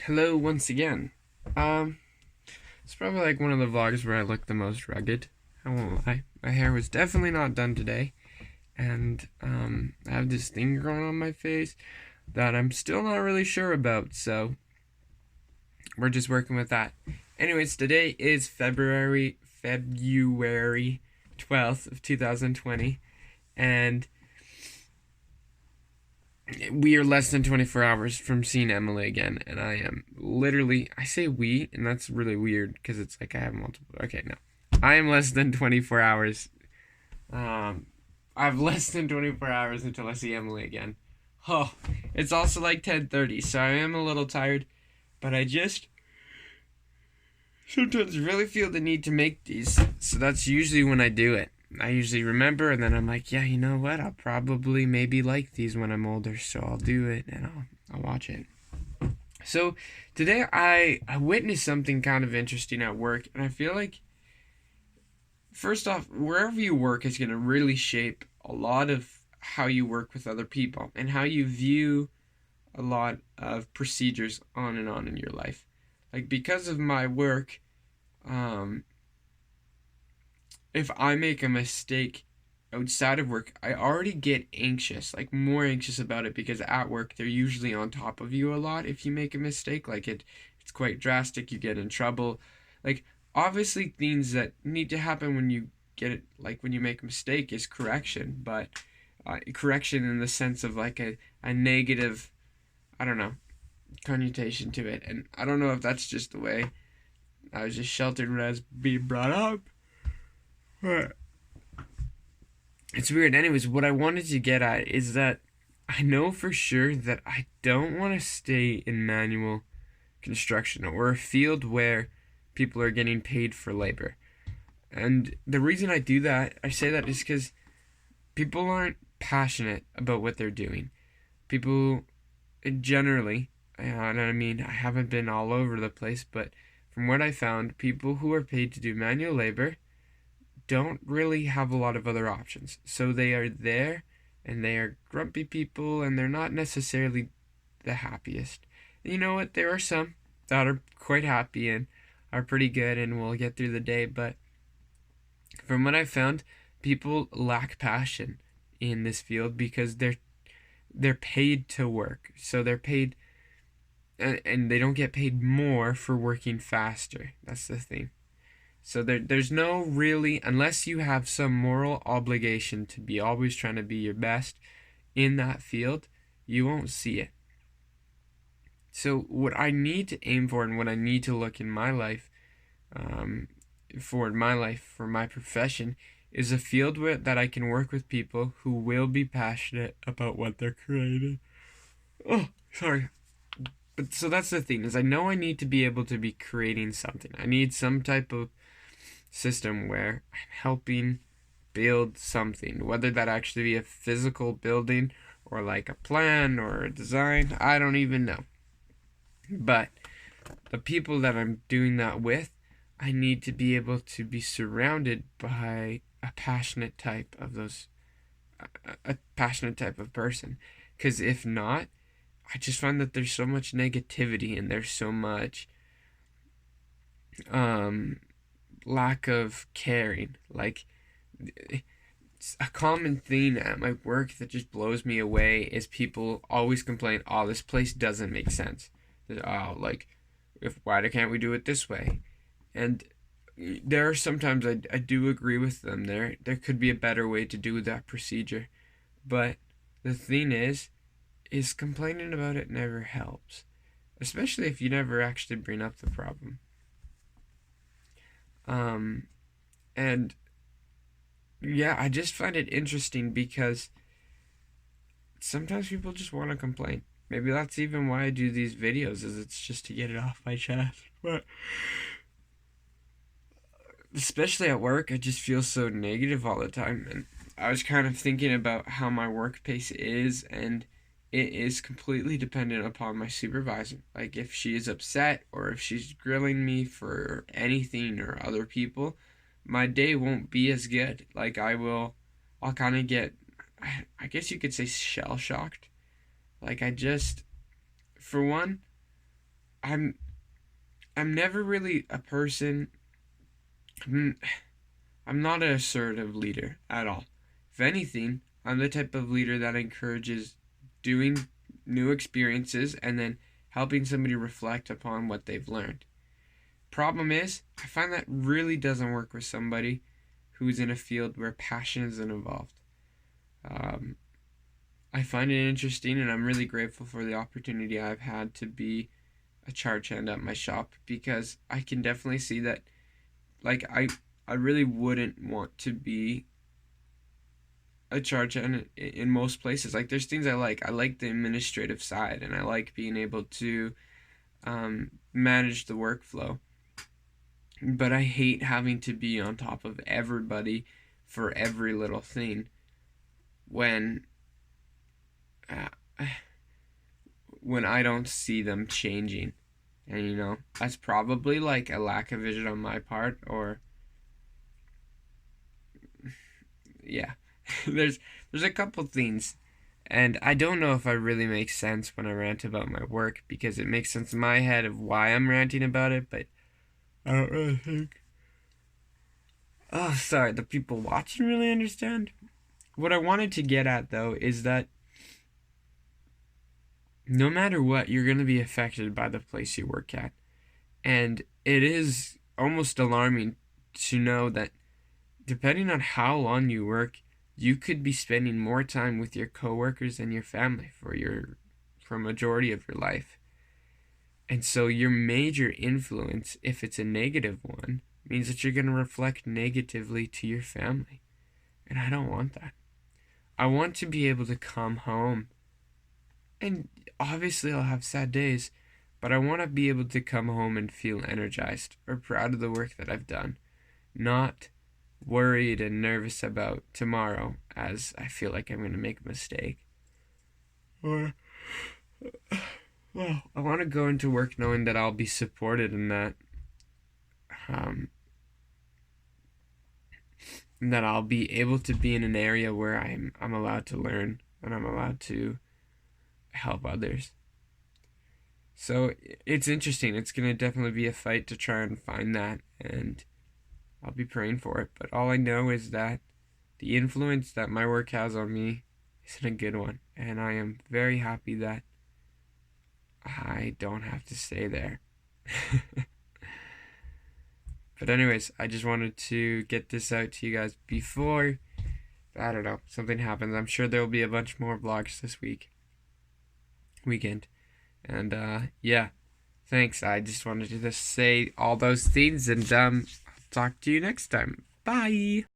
Hello once again. Um, it's probably like one of the vlogs where I look the most rugged. I won't lie. My hair was definitely not done today, and I have this thing growing on my face that I'm still not really sure about. So we're just working with that. Anyways, today is February 12th of 2020, and we are less than 24 hours from seeing Emily again, and I am literally, I say we, and that's really weird because it's like I have multiple. Okay, no. I am less than 24 hours. Um, I have less than 24 hours until I see Emily again. Oh, it's also like 10:30, so I am a little tired, but I just sometimes really feel the need to make these, so that's usually when I do it. I usually remember, and then I'm like, yeah, you know what? I'll probably maybe like these when I'm older, so I'll do it and I'll watch it. So today I witnessed something kind of interesting at work, and I feel like first off, wherever you work is going to really shape a lot of how you work with other people and how you view a lot of procedures on and on in your life. Like because of my work, um, if I make a mistake outside of work, I already get anxious, like more anxious about it because at work they're usually on top of you a lot if you make a mistake. Like it's quite drastic, you get in trouble. Like obviously things that need to happen when you get it, like when you make a mistake is correction, but correction in the sense of like a negative, I don't know, connotation to it. And I don't know if that's just the way I was just sheltered when I was being brought up. But it's weird. Anyways, what I wanted to get at is that I know for sure that I don't want to stay in manual construction or a field where people are getting paid for labor. And the reason I do that, I say that is because people aren't passionate about what they're doing. People generally, and I mean, I haven't been all over the place, but from what I found, people who are paid to do manual labor don't really have a lot of other options. So they are there and they are grumpy people and they're not necessarily the happiest. You know what? There are some that are quite happy and are pretty good and will get through the day, but from what I found, people lack passion in this field because they're paid to work. So they're paid and they don't get paid more for working faster. That's the thing. So there's no really, unless you have some moral obligation to be always trying to be your best in that field, you won't see it. So what I need to aim for and what I need to look in my life, for my profession, is a field that I can work with people who will be passionate about what they're creating. Oh, sorry. But so that's the thing, is I know I need to be able to be creating something. I need some type of system where I'm helping build something, whether that actually be a physical building or like a plan or a design, I don't even know. But the people that I'm doing that with, I need to be able to be surrounded by a passionate type of a passionate type of person. Because if not, I just find that there's so much negativity and there's so much um lack of caring. Like a common theme at my work that just blows me away is people always complain, "Oh, this place doesn't make sense." Oh, like if why can't we do it this way? And there are sometimes I do agree with them. There could be a better way to do that procedure, but the thing is complaining about it never helps, especially if you never actually bring up the problem. Um, and yeah, I just find it interesting because sometimes people just want to complain. Maybe that's even why I do these videos, is it's just to get it off my chest. But especially at work, I just feel so negative all the time. And I was kind of thinking about how my work pace is, and it is completely dependent upon my supervisor. Like if she is upset or if she's grilling me for anything or other people, my day won't be as good. Like I'll kind of get, I guess you could say shell shocked. Like I just, for one, I'm I'm never really a person. I'm, I'm not an assertive leader at all. If anything, I'm the type of leader that encourages doing new experiences and then helping somebody reflect upon what they've learned. Problem is, I find that really doesn't work with somebody who's in a field where passion isn't involved. Um, I find it interesting, and I'm really grateful for the opportunity I've had to be a charge hand at my shop, because I can definitely see that, like, I really wouldn't want to be a charge hand in most places. Like, there's things I like. I like the administrative side, and I like being able to manage the workflow. But I hate having to be on top of everybody for every little thing when uh, when I don't see them changing. And that's probably like a lack of vision on my part, or yeah. there's a couple things, and I don't know if I really make sense when I rant about my work, because it makes sense in my head of why I'm ranting about it, but I don't really think, oh, sorry, the people watching really understand. What I wanted to get at, though, is that no matter what, you're going to be affected by the place you work at. And it is almost alarming to know that depending on how long you work, you could be spending more time with your coworkers than your family for a majority of your life. And so your major influence, if it's a negative one, means that you're going to reflect negatively to your family. And I don't want that. I want to be able to come home, and obviously I'll have sad days, but I want to be able to come home and feel energized or proud of the work that I've done, not worried and nervous about tomorrow as I feel like I'm going to make a mistake. Or, well, I want to go into work knowing that I'll be supported in that, that I'll be able to be in an area where I'm allowed to learn and I'm allowed to help others. So it's interesting. It's going to definitely be a fight to try and find that, and I'll be praying for it. But all I know is that the influence that my work has on me isn't a good one, and I am very happy that I don't have to stay there. But anyways, I just wanted to get this out to you guys before, I don't know, something happens. I'm sure there will be a bunch more vlogs this weekend. And yeah, thanks. I just wanted to just say all those things, and I'll talk to you next time. Bye.